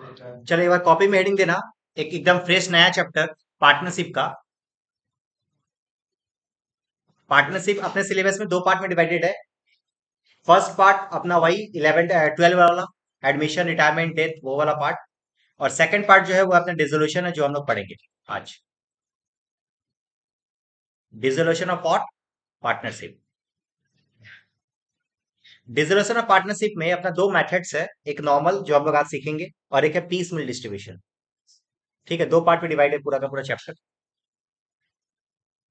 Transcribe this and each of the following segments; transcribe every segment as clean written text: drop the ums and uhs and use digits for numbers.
चलो एक बार कॉपी में हेडिंग देना, एक एकदम फ्रेश नया चैप्टर पार्टनरशिप का। पार्टनरशिप अपने सिलेबस में दो पार्ट में डिवाइडेड है। फर्स्ट पार्ट अपना वही 11 12 वाला, एडमिशन रिटायरमेंट डेथ वो वाला पार्ट। और सेकंड पार्ट जो है वो अपना डिसोल्यूशन है, जो हम लोग पढ़ेंगे आज। Dissolution of pot partnership. Dissolution of partnership में अपना दो मेथड्स है, एक नॉर्मल जो हम लोग आज सीखेंगे, और एक है पीस मिल डिस्ट्रीब्यूशन। ठीक है, दो पार्ट में डिवाइड है पूरा का पूरा चैप्टर।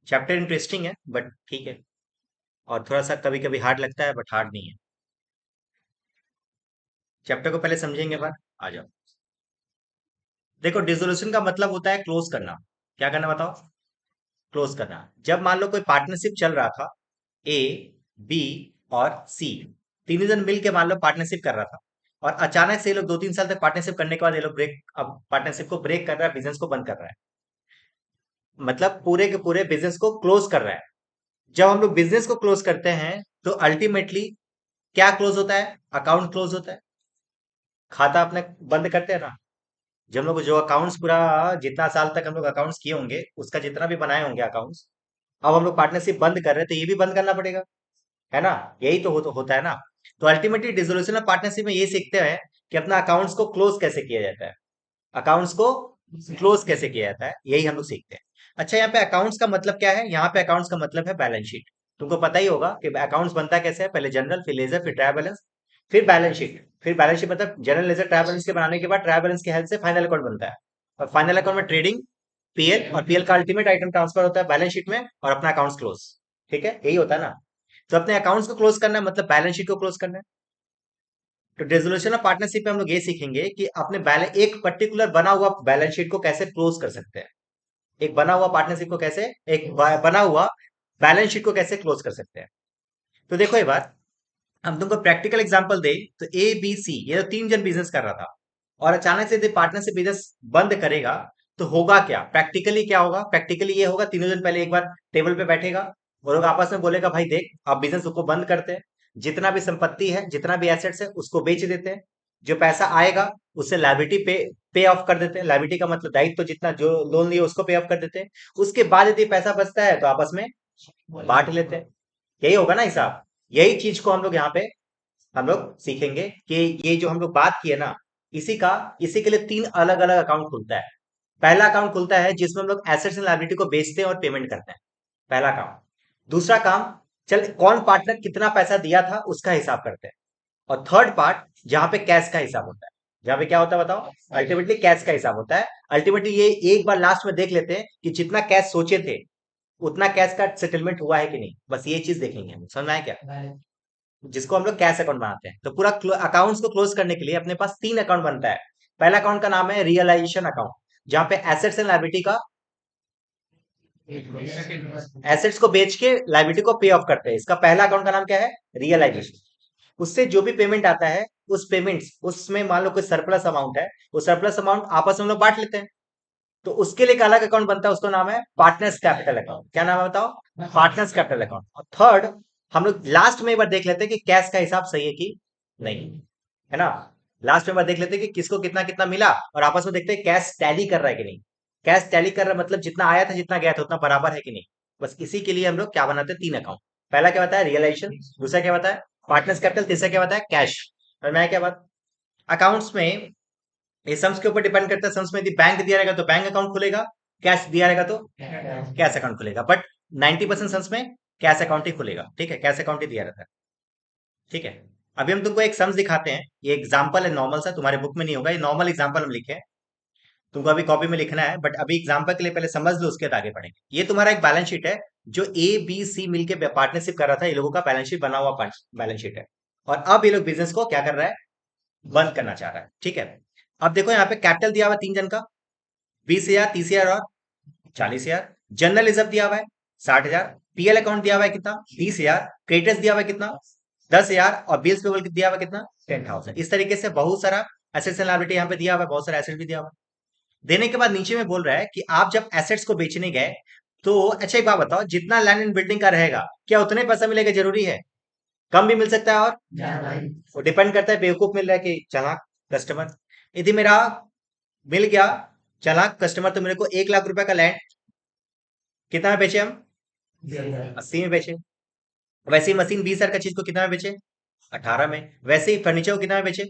चैप्टर इंटरेस्टिंग है बट ठीक है, और थोड़ा सा कभी कभी हार्ड लगता है बट हार्ड नहीं है। चैप्टर को पहले समझेंगे बार। आ जाओ। देखो, डिसोल्यूशन का मतलब होता है क्लोज करना। क्या करना बताओ? क्लोज करना। जब मान लो कोई पार्टनरशिप चल रहा था, ए, बी और सी, तीनों जन मिल के मान लो पार्टनरशिप कर रहा था, और अचानक से ये लोग 2 3 साल तक पार्टनरशिप करने के बाद ये लोग ब्रेक, अब पार्टनरशिप को ब्रेक कर रहा है, बिजनेस को बंद कर रहा है। मतलब पूरे के पूरे बिजनेस को क्लोज कर रहा है। जब हम लोग बिजनेस को क्लोज करते हैं तो अल्टीमेटली क्या क्लोज होता है? अकाउंट क्लोज होता है, खाता अपने बंद करते हैं ना। जब हम लोग जो अकाउंट्स पूरा, जितना साल तक हम लोग अकाउंट्स किए होंगे उसका जितना भी बनाए होंगे अकाउंट्स, अब हम लोग पार्टनरशिप बंद कर रहे हैं तो ये भी बंद करना पड़ेगा, है ना। यही तो होता है ना। तो अल्टीमेटली डिसोल्यूशन ऑफ पार्टनरशिप में ये सीखते हैं कि अपना अकाउंट्स को क्लोज कैसे किया जाता है। अकाउंट्स को क्लोज कैसे किया जाता है, यही हम लोग सीखते हैं। अच्छा, यहाँ पे अकाउंट्स का मतलब क्या है? यहाँ पे अकाउंट्स का मतलब है बैलेंस शीट। तुमको पता ही होगा कि अकाउंट्स बनता कैसे है, पहले जनरल, फिर लेजर, फिर ट्रायल बैलेंस, फिर बैलेंस शीट। फिर बैलेंस शीट मतलब जनरल, लेजर, ट्रायल बैलेंस के बनाने के बाद ट्रायल बैलेंस की हेल्प से फाइनल अकाउंट बनता है। और फाइनल अकाउंट में ट्रेडिंग, पीएल, और पीएल का अल्टीमेट आइटम ट्रांसफर होता है बैलेंस शीट में, और अपना अकाउंट्स क्लोज। ठीक है, यही होता है ना। तो अपने अकाउंट्स को क्लोज करना है मतलब बैलेंस शीट को क्लोज करना है। तो डिसोल्यूशन ऑफ पार्टनरशिप में हम लोग ये सीखेंगे कि अपने बैलेंस, एक पर्टिकुलर बना हुआ बैलेंस शीट को कैसे क्लोज कर सकते हैं। एक बना हुआ पार्टनरशिप को कैसे, एक बना हुआ बैलेंस शीट को कैसे क्लोज कर सकते हैं। तो देखो ये बात, हम तुमको प्रैक्टिकल एग्जांपल दे, तो ए बी सी ये तो तीन जन बिजनेस कर रहा था, और अचानक से यदि पार्टनरशिप बिजनेस बंद करेगा तो होगा क्या? प्रैक्टिकली क्या होगा? प्रैक्टिकली ये होगा, तीनों जन पहले एक बार टेबल पे बैठेगा, वो लोग आपस में बोलेगा भाई देख, आप बिजनेस को बंद करते हैं, जितना भी संपत्ति है, जितना भी एसेट्स है उसको बेच देते हैं, जो पैसा आएगा उससे लायबिलिटी पे ऑफ कर देते हैं। लायबिलिटी का मतलब दायित्व, तो जितना जो लोन लिया उसको पे ऑफ कर देते हैं। उसके बाद यदि पैसा बचता है तो आपस में बांट लेते हैं। यही होगा ना हिसाब। यही चीज को हम लोग यहाँ पे हम लोग सीखेंगे कि ये जो हम लोग बात की है ना, इसी के लिए तीन अलग अलग अकाउंट खुलता है। पहला अकाउंट खुलता है जिसमें हम लोग एसेट्स एंड लायबिलिटी को बेचते हैं और पेमेंट करते हैं, पहला काम। दूसरा काम, चल कौन पार्टनर कितना पैसा दिया था उसका हिसाब करते हैं। और थर्ड पार्ट, जहां पे कैश का हिसाब होता है। जहां पे क्या होता है बताओ? अल्टीमेटली कैश का हिसाब होता है। अल्टीमेटली ये एक बार लास्ट में देख लेते हैं कि जितना कैश सोचे थे उतना कैश का सेटलमेंट हुआ है कि नहीं, बस ये चीज देखेंगे हम। समझ में आया क्या? जिसको हम लोग कैश अकाउंट बनाते हैं। तो पूरा अकाउंट्स को क्लोज करने के लिए अपने पास तीन अकाउंट बनता है। पहला अकाउंट का नाम है रियलाइजेशन अकाउंट, जहां पे एसेट्स एंड लायबिलिटी का, एसेट्स को बेच के लायबिलिटी को पे ऑफ करते हैं। इसका पहला अकाउंट का नाम क्या है? रियलाइजेशन। उससे जो भी पेमेंट आता है, उस पेमेंट्स, उसमें मान लो कोई सरप्लस अमाउंट है, वो सरप्लस अमाउंट आपस में हम लोग बांट लेते हैं। तो उसके लिए एक अलग अकाउंट बनता है, उसका नाम है पार्टनर्स कैपिटल अकाउंट। क्या नाम है बताओ? Partners capital account. और थर्ड, हम लोग लास्ट में एक बार देख लेते हैं कि कैश का हिसाब सही है कि नहीं, है ना। लास्ट में एक बार देख लेते हैं कि किसको कितना कितना मिला, और आपस में देखते हैं कैश टैली कर रहा है कि नहीं। कैश टैली कर रहा है मतलब जितना आया था जितना गया था उतना बराबर है कि नहीं। बस इसी के लिए हम लोग क्या बनाते हैं? तीन अकाउंट। पहला क्या बताया? रियलाइजेशन। दूसरा क्या बताया? Partners capital. तीसरा क्या बताया? कैश। और मैं क्या बात, अकाउंट्स में ये सम्स के ऊपर डिपेंड करता है। सम्स में यदि बैंक दिया रहेगा तो बैंक अकाउंट खुलेगा, कैश दिया रहेगा तो कैश अकाउंट खुलेगा। बट 90% सम्स में कैश अकाउंट ही खुलेगा। ठीक है, कैश अकाउंट ही दिया रहता है। ठीक है, अभी हम तुमको एक सम्स दिखाते हैं। ये एग्जाम्पल है नॉर्मल सा, तुम्हारे बुक में नहीं होगा, ये नॉर्मल एग्जाम्पल हम लिखे हैं। तुमको अभी कॉपी में लिखना है, बट अभी एग्जाम्पल के लिए पहले समझ लो, उसके बाद आगे बढ़ेंगे। ये तुम्हारा एक बैलेंस शीट है, जो ए बी सी मिलकर पार्टनरशिप कर रहा था, ये लोगों का बैलेंस शीट बना हुआ बैलेंस शीट है। और अब ये लोग बिजनेस को क्या कर रहा है? बंद करना चाह रहा है। ठीक है, अब देखो यहाँ पे कैपिटल दिया हुआ है तीन जन का, 20,000, 30,000 और 40,000। जनरल रिजर्व दिया हुआ है 60,000। पीएल अकाउंट दिया हुआ है कितना? 30,000। क्रेडिटर्स दिया हुआ है कितना? 10,000। और बिल्स पेबल दिया हुआ है कितना? 10,000। इस तरीके से बहुत सारा एसेट्स एंड लायबिलिटी यहाँ पे दिया हुआ है, बहुत सारा एसेट भी दिया हुआ है। देने के बाद नीचे में बोल रहा है कि आप जब एसेट्स को बेचने गए तो अच्छा एक बात बताओ, जितना लैंड एंड बिल्डिंग का रहेगा क्या उतने पैसा मिलेगा? जरूरी है, कम भी मिल सकता है, और वो डिपेंड करता है बेवकूफ मिल रहा है कि चालाक कस्टमर। यदि मेरा मिल गया। चला कस्टमर तो मेरे को 1 लाख रुपए का लैंड कितना में बेचे हम? 80 में बेचे। वैसे ही मशीन 20 हजार का चीज को कितना में बेचे? 18 में। वैसे ही फर्नीचर को कितना में बेचे?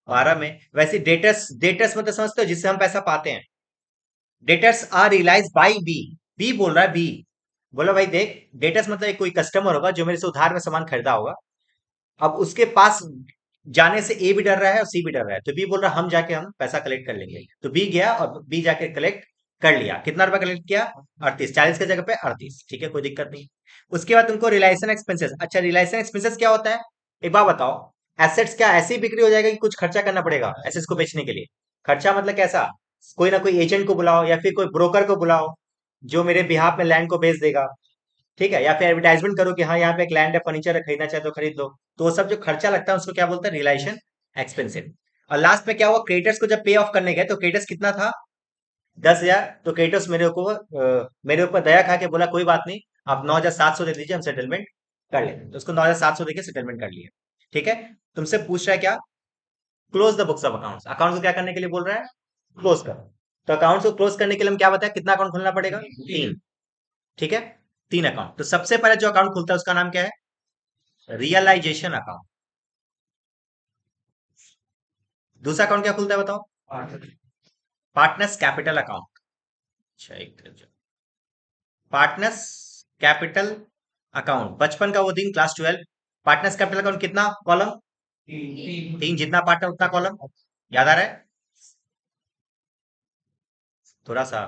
12 में। वैसे डेटर्स, डेटर्स मतलब समझते हो जिससे हम पैसा पाते हैं। Debtors are realize by B. B बोल रहा है, बी बोला भाई देख, डेटर्स मतलब एक कोई कस्टमर होगा जो मेरे से उधार में सामान खरीदा होगा। अब उसके पास जाने से ए भी डर रहा है और सी भी डर रहा है, तो बी बोल रहा है हम जाके हम पैसा कलेक्ट कर लेंगे। तो बी गया और बी जाके कलेक्ट कर लिया। कितना रुपया कलेक्ट किया? 38। 40 की जगह पे 38, ठीक है, कोई दिक्कत नहीं। उसके बाद तुमको रिलायसन एक्सपेंसेस। अच्छा, रिलायसन एक्सपेंसेस क्या होता है? एक बात बताओ, एसेट्स क्या ऐसे ही बिक्री हो जाएगा कि कुछ खर्चा करना पड़ेगा एसेट्स को बेचने के लिए? खर्चा मतलब कैसा? कोई ना कोई एजेंट को बुलाओ या फिर कोई ब्रोकर को बुलाओ जो मेरे बिहाफ में लैंड को बेच देगा, ठीक है, या फिर एडवर्टाइजमेंट करो कि हाँ यहाँ पे एक लैंड है, फर्नीचर है, खरीदना चाहे तो खरीद लो। तो वो सब जो खर्चा लगता है उसको क्या बोलते हैं? Realisation expensive. और लास्ट में क्या हुआ, क्रेडिटर्स को जब पे ऑफ करने गए तो क्रेडिटर्स कितना था? 10 हजार। तो क्रेडिटर्स मेरे ऊपर दया खा के बोला कोई बात नहीं, आप 9,700 दे दीजिए, हम सेटलमेंट कर लेते हैं। तो उसको 9,700 देके सेटलमेंट कर लिया। ठीक है। तुमसे पूछ रहा है क्या? Close the books of accounts. Account को क्या करने के लिए बोल रहा है? क्लोज करो। तो अकाउंट को क्लोज करने के लिए हम क्या बताया, कितना अकाउंट खोलना पड़ेगा? 3। ठीक है, 3 अकाउंट। तो सबसे पहले जो अकाउंट खुलता है उसका नाम क्या है? Realisation account. दूसरा अकाउंट क्या खुलता है बताओ? Partners capital account. अच्छा, एक तरफ जाओ। पार्टनर्स कैपिटल अकाउंट, बचपन का वो दिन, क्लास 12। पार्टनर्स कैपिटल अकाउंट कितना कॉलम? 3। जितना पार्टनर उतना कॉलम। याद आ रहा है? थोड़ा सा।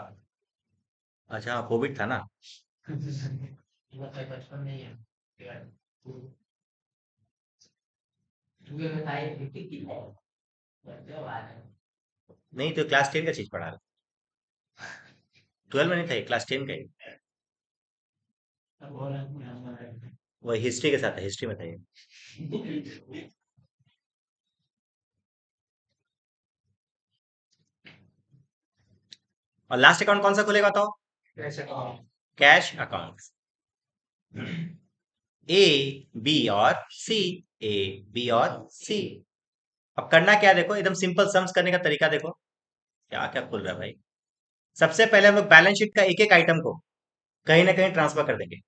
अच्छा, कोविड था ना। नहीं तो क्लास 10 का चीज पढ़ा रहा। 12 में नहीं था, क्लास 10 का ही। वो हिस्ट्री के साथ है, हिस्ट्री में था ये। और लास्ट अकाउंट कौन सा खुलेगा बताओ? Cash account. ए, बी और सी। ए, बी और सी। अब करना क्या है देखो, एकदम सिंपल सम्स करने का तरीका देखो। क्या क्या खुल रहा है भाई। सबसे पहले हम लोग बैलेंस शीट का एक एक आइटम को कहीं ना कहीं ट्रांसफर कर देंगे।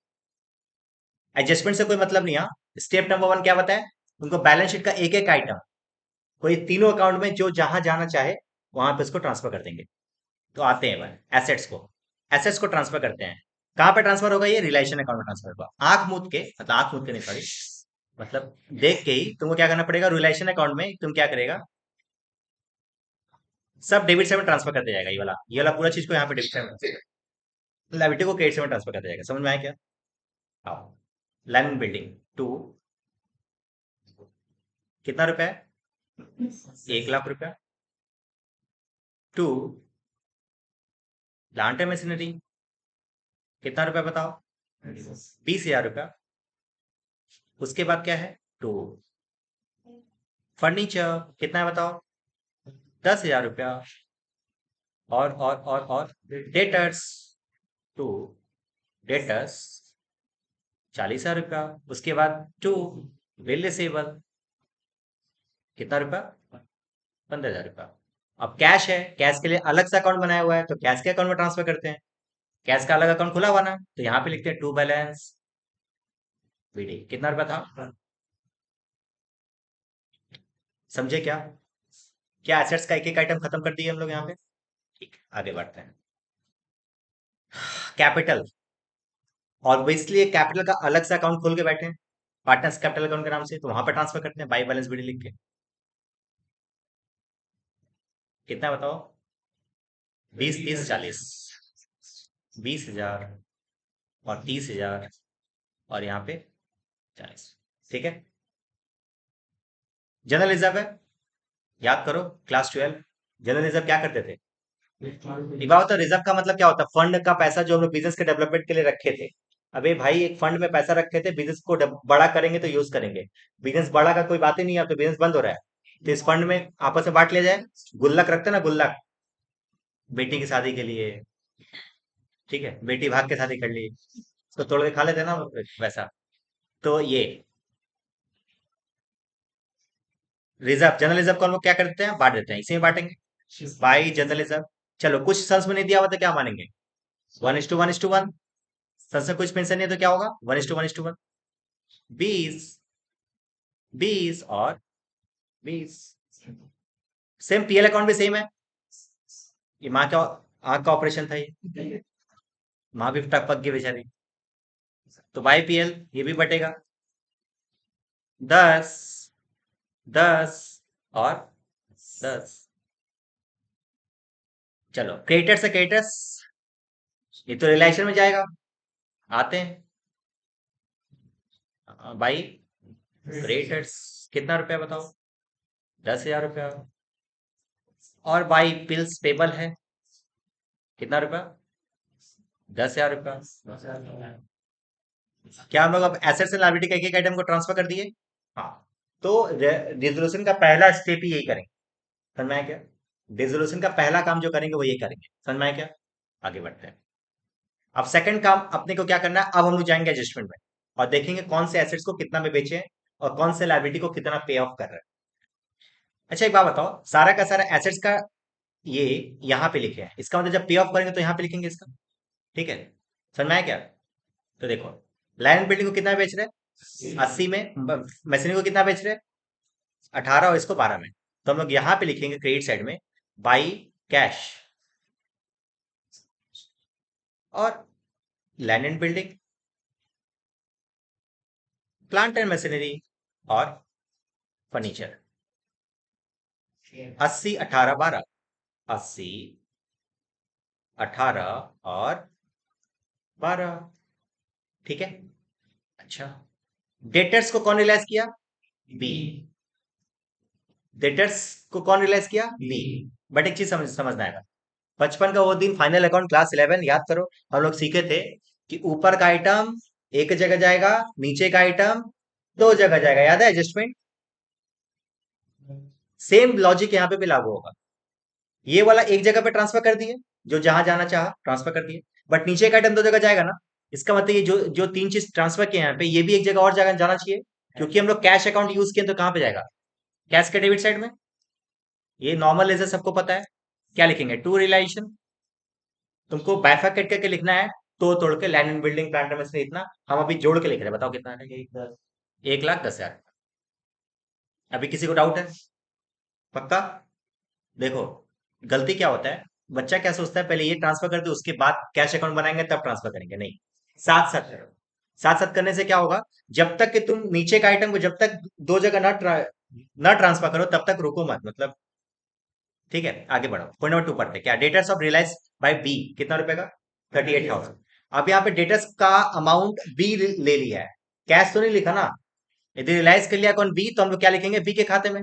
एडजस्टमेंट से कोई मतलब नहीं। हाँ, स्टेप नंबर 1 क्या बताए? उनको बैलेंस शीट का एक एक आइटम कोई तीनों अकाउंट में जो जहां जाना चाहे वहां पे उसको ट्रांसफर कर देंगे। तो आते हैं भाई एसेट्स को ट्रांसफर करते हैं। कहां पे ट्रांसफर होगा? ये रिलेशन अकाउंट में ट्रांसफर होगा। आंख मूंद के, मतलब आंख मूंद के नहीं, सॉरी, मतलब देख के ही तुमको क्या करना पड़ेगा, रिलेशन अकाउंट में तुम क्या करेगा, सब डेबिट साइड में ट्रांसफर करते जाएगा। ये वाला पूरा चीज को यहाँ पे डेबिट साइड में, लाइबिलिटी को क्रेडिट साइड में ट्रांसफर करते जाएगा। समझ में आया क्या? आओ। लैंड बिल्डिंग 2, कितना रुपया है? 1 लाख रुपया। 2, प्लांट है मशीनरी, कितना रुपया बताओ? 20 हजार रुपया। उसके बाद क्या है? 2, फर्नीचर कितना है बताओ? 10 हजार रुपया। और डेटर्स 2, डेटर्स 40 हजार रुपया। उसके बाद 2, बिल रिसेबल, कितना रुपया? 15 हजार रुपया। अब कैश है, कैश के लिए अलग से अकाउंट बनाया हुआ है, तो कैश के अकाउंट में ट्रांसफर करते हैं। कैश का अलग अकाउंट खुला हुआ ना, तो यहाँ पे लिखते हैं टू बैलेंस बीडी। कितना रुपया था? समझे क्या? क्या एसेट्स का एक एक आइटम खत्म कर दिए हम लोग यहाँ पे? ठीक है, आगे बढ़ते हैं। कैपिटल, ऑब्वियसली कैपिटल का अलग से अकाउंट खोल के बैठे हैं पार्टनर्स कैपिटल अकाउंट के नाम से, तो वहां पर ट्रांसफर करते हैं बाई बैलेंस बीडी लिख के। कितना बताओ? 20, 30, 40। 20 हजार और 30 हजार और यहाँ पे 40। ठीक है। जनरल रिजर्व है, याद करो क्लास 12। जनरल रिजर्व क्या करते थे? एक बात होता, रिजर्व का मतलब क्या होता है? फंड का पैसा जो हम लोग बिजनेस के डेवलपमेंट के लिए रखे थे। अबे भाई, एक फंड में पैसा रखे थे, बिजनेस को बड़ा करेंगे तो यूज करेंगे। बिजनेस बड़ा का कोई बात ही नहीं है, अब तो बिजनेस बंद हो रहा है। तो इस फंड में आपस में बांट लिया जाए। गुल्लक रखते ना, गुल्लक, बेटी की शादी के लिए। ठीक है, बेटी भाग के शादी कर ली, उसको तोड़ के खा लेते ना वैसा। तो ये रिजर्व, जनरल रिजर्व को हम लोग क्या करते हैं? बांट देते हैं, इसी में बांटेंगे। By journalism. चलो कुछ सेंस में नहीं दिया हुआ तो क्या मानेंगे? 1:1:1। सेंस में कुछ मेंशन नहीं है तो क्या होगा? 1:1:1। 20, 20 और 20। सेम पीएल अकाउंट भी सेम है। ये माँ का आंख का ऑपरेशन था ये। माँ भी टक पक गई बेचारी। तो बाई पीएल ये भी बटेगा। 10, 10 और 10। चलो क्रेडिटर से क्रेडिटर्स, ये तो रिलेशन में जाएगा। आते हैं भाई क्रेडिटर्स। कितना रुपया बताओ? 10,000 रुपया। और भाई बिल्स पेबल है, कितना रुपया? 10,000 रुपया। क्या हम लोग अब एसेट्स एंड लायबिलिटी का एक एक आइटम को ट्रांसफर कर दिए? हाँ। तो रिजोल्यूशन का पहला स्टेप ही यही करेंगे। समझ में आया क्या? रिजोल्यूशन का पहला काम जो करेंगे वो ये करेंगे। समझ में आया क्या? आगे बढ़ते हैं। अब सेकंड काम अपने को क्या करना है, अब हम लोग जाएंगे एडजस्टमेंट में और देखेंगे कौन से एसेट्स को कितना में बेचे हैं और कौन से लायबिलिटी को कितना पे ऑफ कर रहे हैं। अच्छा एक बात बताओ, सारा का सारा एसेट्स का ये यहाँ पे लिखे हैं, इसका मतलब जब पे ऑफ करेंगे तो यहाँ पे लिखेंगे इसका। ठीक है, समझ में आया क्या? तो देखो, लैंड बिल्डिंग को कितना बेच रहे हैं? 80 में। मशीनरी को कितना बेच रहे हैं? 18, और इसको 12 में। तो हम लोग यहाँ पे लिखेंगे क्रेडिट साइड में बाई कैश और land and building, plant and machinery और फर्नीचर। 80, 18, 12। 80, 18 और 12। ठीक है। अच्छा, डेटर्स को कौन रिलाइज किया? बी। डेटर्स को कौन रिलाइज किया? बी। बट एक चीज समझना है, बचपन का वो दिन फाइनल अकाउंट क्लास 11 याद करो, हम लोग सीखे थे कि ऊपर का आइटम एक जगह जाएगा, नीचे का आइटम दो जगह जाएगा। याद है एडजस्टमेंट? सेम लॉजिक यहाँ पे भी लागू होगा। ये वाला एक जगह पे ट्रांसफर कर दिए, जो जहां जाना चाहा ट्रांसफर कर दिए, बट नीचे का आइटम दो जगह जाएगा ना। इसका मतलब ये जो जो तीन चीज ट्रांसफर किए यहाँ पे, ये भी एक जगह और जगह जाना चाहिए, क्योंकि हम लोग कैश अकाउंट यूज किए तो कहाँ पे जाएगा? कैश के डेबिट साइड में। ये नॉर्मल लेजर सबको पता है। क्या लिखेंगे? To realization. तुमको बाइफरकेट करके लिखना है, तोड़ के लैंड एंड बिल्डिंग प्लांट में से इतना, हम अभी जोड़ के लिख रहे हैं, बताओ कितना है? 1,10,000। अभी किसी को डाउट है? पक्का? देखो, गलती क्या होता है, बच्चा क्या सोचता है, पहले ये ट्रांसफर कर दे उसके बाद कैश अकाउंट बनाएंगे तब ट्रांसफर करेंगे। नहीं, साथ साथ करो। साथ साथ करने से क्या होगा, जब तक कि तुम नीचे का आइटम को जब तक दो जगह ना ट्रांसफर करो तब तक रुको मत, मतलब। ठीक है, आगे बढ़ो। पॉइंट नंबर 2 पढ़ते हैं। क्या debtors of reliance by B, कितना रुपए का? 38,000। अब यहाँ पे डेटर्स का अमाउंट बी ले लिया है, कैश तो नहीं लिखा ना। यदि रिलायंस के लिया कौन? बी, तो हम लोग क्या लिखेंगे? बी के खाते में।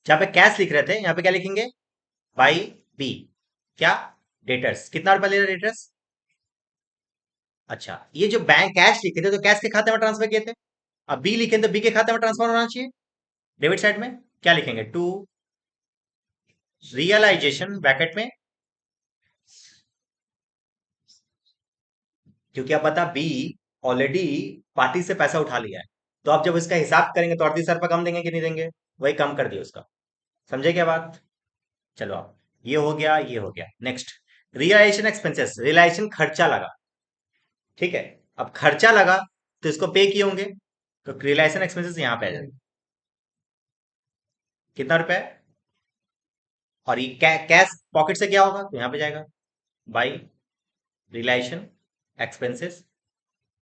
जहाँ पे कैश लिख रहे थे यहाँ पे क्या लिखेंगे? By B. क्या? डेटर्स कितना रुपया ले रहे डेटर्स? अच्छा, ये जो बैंक कैश लिखे थे तो कैश के खाते में ट्रांसफर किए थे, अब बी लिखे तो बी के खाते में ट्रांसफर होना चाहिए। डेबिट साइड में क्या लिखेंगे? टू रियलाइजेशन ब्रैकेट में, क्योंकि आप पता बी ऑलरेडी पार्टी से पैसा उठा लिया है, तो आप जब इसका हिसाब करेंगे तो 38,000 रुपये कम देंगे कि नहीं देंगे? वही कम कर दिया उसका। समझे क्या बात? चलो आप, ये हो गया, ये हो गया। नेक्स्ट, रियलाइजेशन एक्सपेंसेस, रियलाइजेशन खर्चा लगा। ठीक है, अब खर्चा लगा तो इसको पे किए होंगे, तो रियलाइजेशन एक्सपेंसेस यहाँ पे आ जाएगा। कितना रुपए? और ये कैश पॉकेट से क्या होगा तो यहाँ पे जाएगा बाई रियलाइजेशन एक्सपेंसेस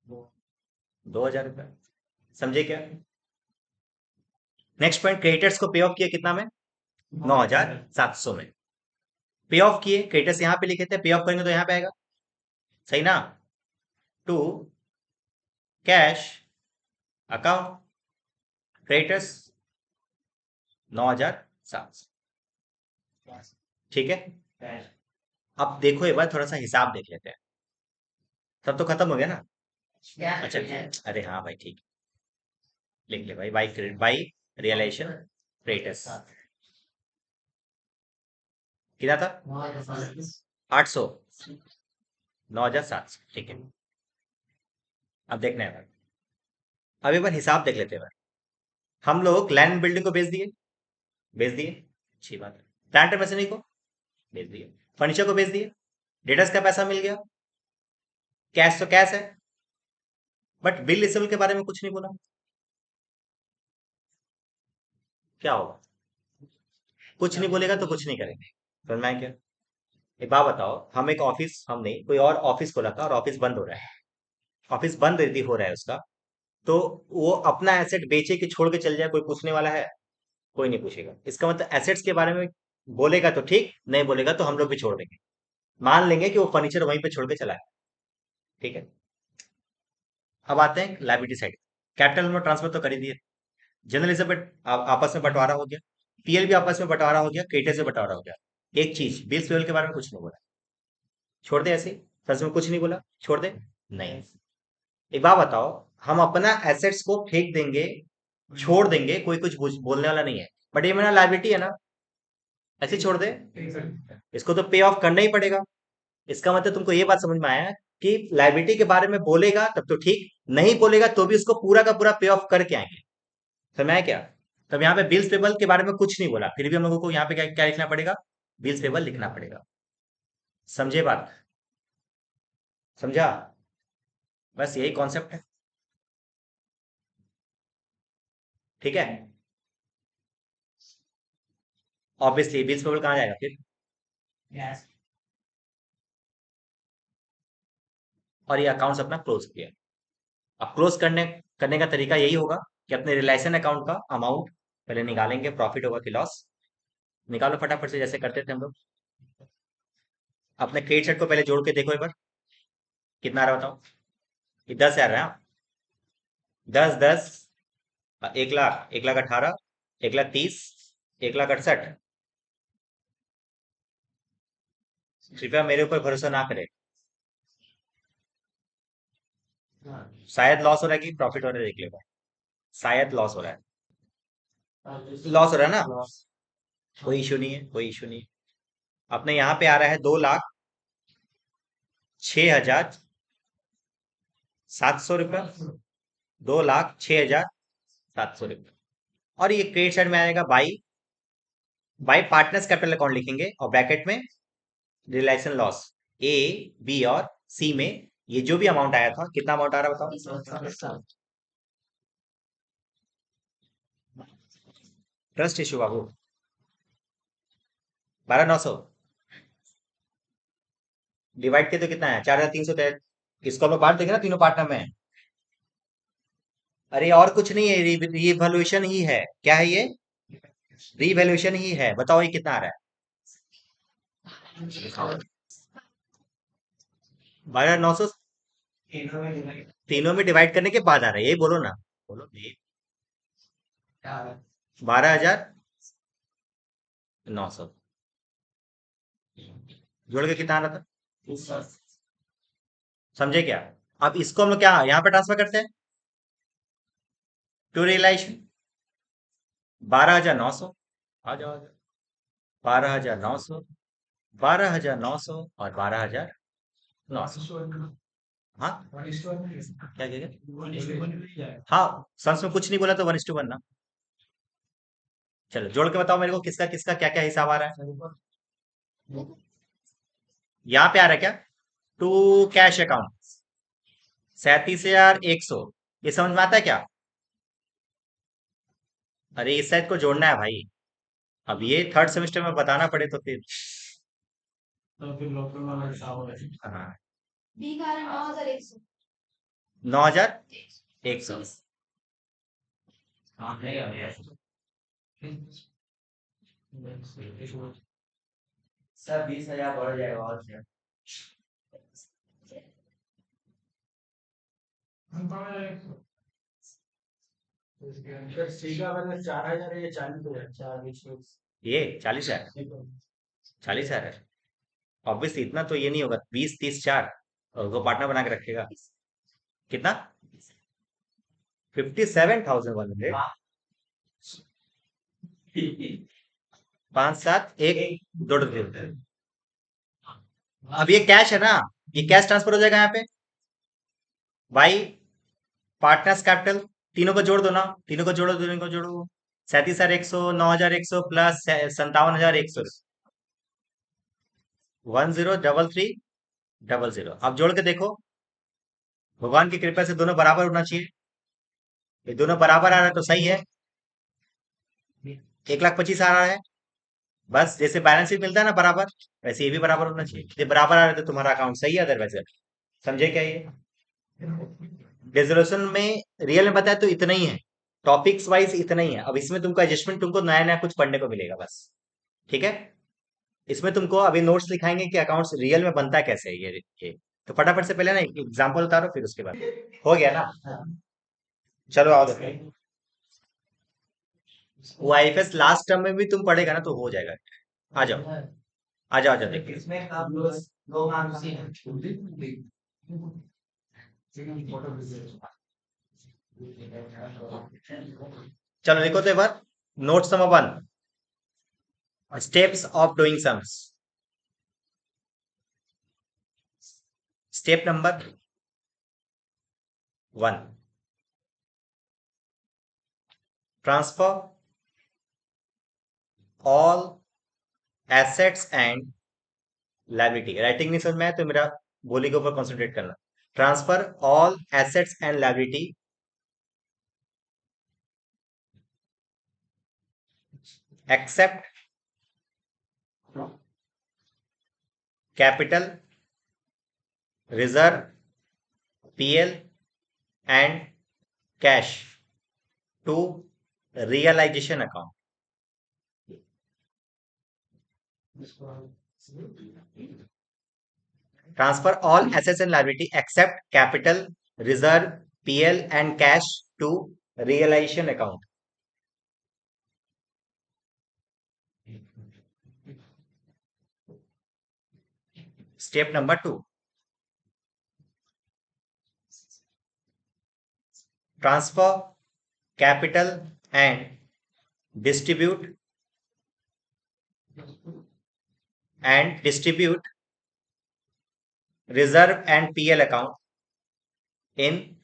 2,000 रुपये। समझे क्या? नेक्स्ट पॉइंट, क्रेडिटर्स को पे ऑफ किया कितना में? 9,700 में पे ऑफ किए। क्रेडिटर्स यहाँ पे लिखे थे, पे ऑफ करेंगे तो यहाँ पे आएगा, सही ना? To cash account creditors 9,700। ठीक है, अब देखो एक बार थोड़ा सा हिसाब देख लेते हैं। सब तो खत्म हो गया ना? अच्छा, अरे हाँ भाई ठीक, लिख ले भाई, by credit by realization creditors कितना था? 800। 9,700, ठीक है। अब देखना है भाई, अब एक बार हिसाब देख लेते हैं भाई। हम लोग लैंड बिल्डिंग को बेच दिए, बेच दिए, अच्छी बात है। प्लांट मशीनरी को भेज दिए। फर्नीचर को भेज दिए। डेटर्स का पैसा मिल गया। कैश तो कैश है। बट बिल रिसीवेबल के बारे में कुछ नहीं बोला। क्या होगा? कुछ नहीं बोलेगा तो कुछ नहीं करेंगे। समझ में आया क्या? एक बात बताओ, हम एक ऑफिस, हम नहीं, कोई और ऑफिस खोला था और ऑफिस बंद हो रहा है। ऑफिस बंद यदि हो रहा है उसका, तो वो अपना एसेट बेचे कि छोड़ के चल जाए, कोई पूछने वाला है? कोई नहीं पूछेगा। इसका मतलब एसेट्स के बारे में बोलेगा तो ठीक, नहीं बोलेगा तो हम लोग भी छोड़ देंगे। मान लेंगे कि वो फर्नीचर वहीं पे छोड़ के चला है। ठीक है। अब आते हैं लाइबिलिटी साइड। कैपिटल में ट्रांसफर तो कर ही दिए। जनरल से आपस में बंटवारा हो गया। पीएल भी आपस में बंटवारा हो गया, क्रेडिटर से बंटवारा हो गया। एक चीज, बिल्स पेबल के बारे में कुछ नहीं बोला। छोड़ दे ऐसे ही। सच में कुछ नहीं बोला, छोड़ दे। नहीं। एक बात बताओ, हम अपना एसेट्स को फेंक देंगे, छोड़ देंगे, कोई कुछ बोलने वाला नहीं है। बट ये मेरा लाइबिलिटी है ना, ऐसे ही छोड़ दे। इसको तो पे ऑफ करना ही पड़ेगा। इसका मतलब तुमको ये बात समझ में आया कि लाइबिलिटी के बारे में बोलेगा तब तो ठीक, नहीं बोलेगा तो भी उसको पूरा का पूरा पे ऑफ करके आएंगे। समझ में आया क्या? तब यहाँ पे बिल्स पेबल के बारे में कुछ नहीं बोला, फिर भी हम लोगों को यहाँ पे क्या क्या लिखना पड़ेगा? बिल्स पेबल लिखना पड़ेगा। समझे बात? समझा? बस यही कॉन्सेप्ट है। ठीक है। ऑब्वियसली बिल्स पेबल कहाँ जाएगा फिर? और ये अकाउंट्स अपना क्लोज किया। अब क्लोज करने करने का तरीका यही होगा कि अपने रिलेशन अकाउंट का अमाउंट पहले निकालेंगे, प्रॉफिट होगा कि लॉस। निकालो फटाफट से, जैसे करते थे हम लोग। अपने क्रेडिट साइड को पहले जोड़ के देखो एक बार, कितना आ रहा है बताओ। ये 10,000 है। 10 10, 1 लाख, 1,18,000, 1,30,000, 1,68,000। कृपया मेरे ऊपर भरोसा ना करें। शायद लॉस हो रहा है कि प्रॉफिट हो रहा है, देख लेगा। शायद लॉस हो रहा है। लॉस हो रहा है ना? कोई इशू नहीं है, कोई इशू नहीं है। अपने यहाँ पे आ रहा है 2,06,700 रुपये। 2,06,700 रुपये। और ये क्रेडिट साइड में आएगा by by partners capital account लिखेंगे और ब्रैकेट में रिलेशन लॉस। ए, बी और सी में ये जो भी अमाउंट आया था, कितना अमाउंट आ रहा है बताओ? ट्रस्ट इशू बाबू। 12,900 डिवाइड के तो कितना है? 4,300। इसको हम लोग बांट देंगे ना तीनों पार्टनर में। अरे और कुछ नहीं है, रिवैल्यूएशन ही है। क्या है ये? रिवैल्यूएशन ही है। बताओ ये कितना आ रहा है? 12,900 तीनों में डिवाइड करने के बाद आ रहा है, यही बोलो ना। बोलो ये। 12,900 जोड़ के कितना आ रहा था? समझे क्या? अब इसको हम लोग क्या यहाँ पे ट्रांसफर करते हैं? To realisation. 12,900। आ जाओ। 12,900, 12,900 और 12,900। हाँ, क्या कहेगा? हाँ, संस में कुछ नहीं बोला तो 1:1 ना। चलो जोड़ के बताओ मेरे को, किसका किसका क्या क्या हिसाब आ रहा है? यहाँ पे आ रहा है क्या? To cash account 37,100। ये समझ में आता है क्या? अरे इस साइड को जोड़ना है भाई। अब ये थर्ड सेमेस्टर में बताना पड़े तो फिर। हाँ। 9,100। सर 20,000 बढ़ जाएगा और क्या? ये 40,000। 40,000 है। ऑब्वियसली इतना तो ये नहीं होगा, 20 30 4। और उसको पार्टनर बना के रखेगा। कितना? 57,100। 5 7 1 2 2। अब ये कैश है ना, ये कैश ट्रांसफर हो जाएगा यहाँ पे। भाई पार्टनर्स कैपिटल, तीनों को जोड़ दो ना, तीनों को जोड़ो, तीनों को जोड़ो। 37,100, 9,100 प्लस 57,100। 103300। अब जोड़ के देखो, भगवान की कृपा से दोनों बराबर होना चाहिए। ये दोनों बराबर आ रहा है तो सही है। 1,25,000 आ रहा है। बस जैसे बैलेंस शीट मिलता है ना बराबर, वैसे ये भी बराबर होना चाहिए। ये बराबर आ रहा है तो तुम्हारा अकाउंट सही है, अदरवाइज समझे क्या ये? रेजोल्यूशन में रियल में बताया तो इतना ही है, टॉपिक्स वाइज इतना ही है। अब इसमें तुमको एडजस्टमेंट, तुमको नया नया कुछ पढ़ने को मिलेगा बस। ठीक है, इसमें तुमको अभी नोट्स लिखाएंगे कि अकाउंट्स रियल में बनता कैसे है ये। तो फटाफट से पहले ना एक एग्जांपल उतारो, फिर उसके बाद हो गया ना। चलो आओ देखते हैं। वो आईएफएस लास्ट टर्म में भी तुम पढ़ेगा ना तो हो जाएगा। आ जाओ, आ जाओ, आ जाओ देखिए। चलो देखो तो एक बार, notes number 1, steps of doing sums. Step number 1, transfer all assets and liability. Writing नहीं समझ में आया तो मेरा बोली के ऊपर कंसंट्रेट करना। Transfer all assets and liability except capital, reserve, PL and cash to realization account. Transfer all assets and liability except capital, reserve, PL and cash to realization account. Step number 2, transfer capital and distribute reserve and PL account in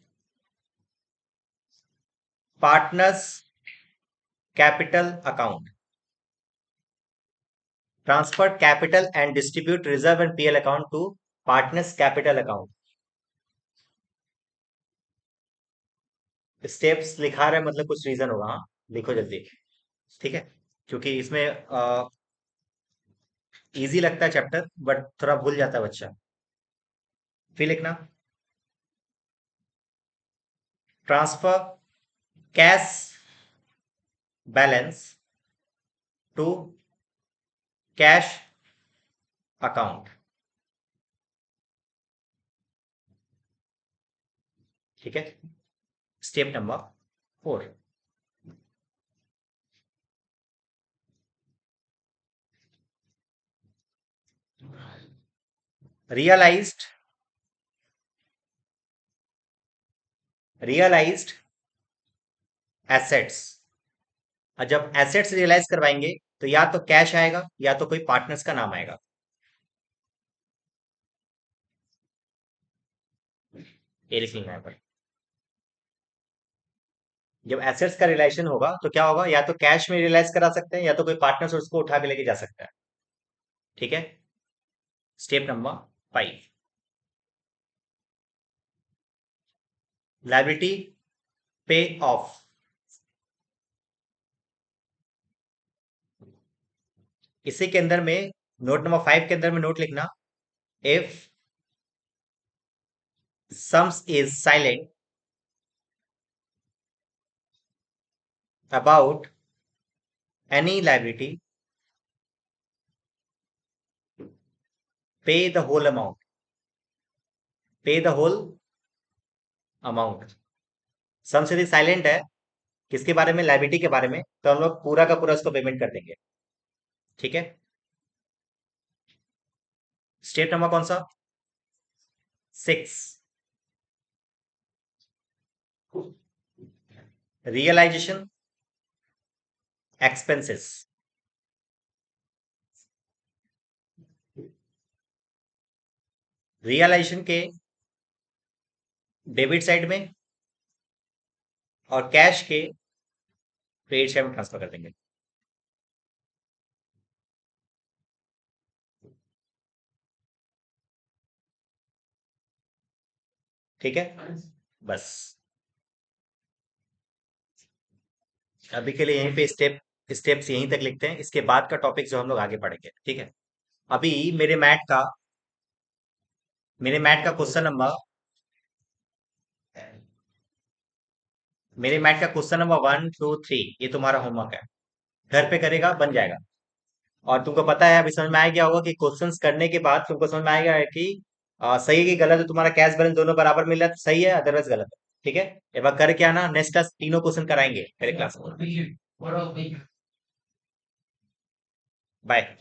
partners capital account. Transfer capital and distribute reserve and PL account to partners capital account. Steps लिखा रहे मतलब कुछ reason होगा। हाँ, लिखो जल्दी। ठीक है, क्योंकि इसमें इजी लगता है चैप्टर, बट थोड़ा भूल जाता है बच्चा। फिर लिखना, transfer cash balance to cash account. ठीक है, स्टेप नंबर 4, रियलाइज्ड एसेट्स। और जब एसेट्स रियलाइज करवाएंगे तो या तो कैश आएगा या तो कोई पार्टनर्स का नाम आएगा। ये लिख लेना है पर। जब एसेट्स का रिलेशन होगा तो क्या होगा, या तो कैश में रियलाइज करा सकते हैं या तो कोई पार्टनर्स उसको उठा के लेके जा सकता है। ठीक है, स्टेप नंबर 5, लायबिलिटी पे ऑफ। इसी के अंदर में नोट नंबर 5 के अंदर में नोट लिखना, if sums is silent about any liability, pay the whole amount, पे द होल अमाउंट। सम यदि साइलेंट है किसके बारे में, लाइबिलिटी के बारे में, तो हम लोग पूरा का पूरा उसको पेमेंट कर देंगे। ठीक है, स्टेप नंबर कौन सा, 6, रियलाइजेशन एक्सपेंसेस। रियलाइजेशन के डेबिट साइड में और कैश के क्रेडिट साइड में ट्रांसफर कर देंगे। ठीक है, बस अभी के लिए यहीं पे स्टेप्स यहीं तक लिखते हैं। इसके बाद का टॉपिक जो हम लोग आगे पढ़ेंगे, ठीक है। अभी मेरे मैथ का क्वेश्चन नंबर मेरे मैथ का क्वेश्चन नंबर 1 2 3 ये तुम्हारा होमवर्क है। घर पे करेगा, बन जाएगा। और तुमको पता है, अभी समझ में आ गया होगा कि क्वेश्चंस करने के बाद तुमको समझ में आएगा है कि सही है कि गलत है। तुम्हारा कैश बैलेंस दोनों बराबर मिल रहा है तो सही है, अदरवाइज गलत है। ठीक है, एक बार करके आना, नेक्स्ट क्लास तीनों क्वेश्चन कराएंगे मेरे क्लास में। बाय।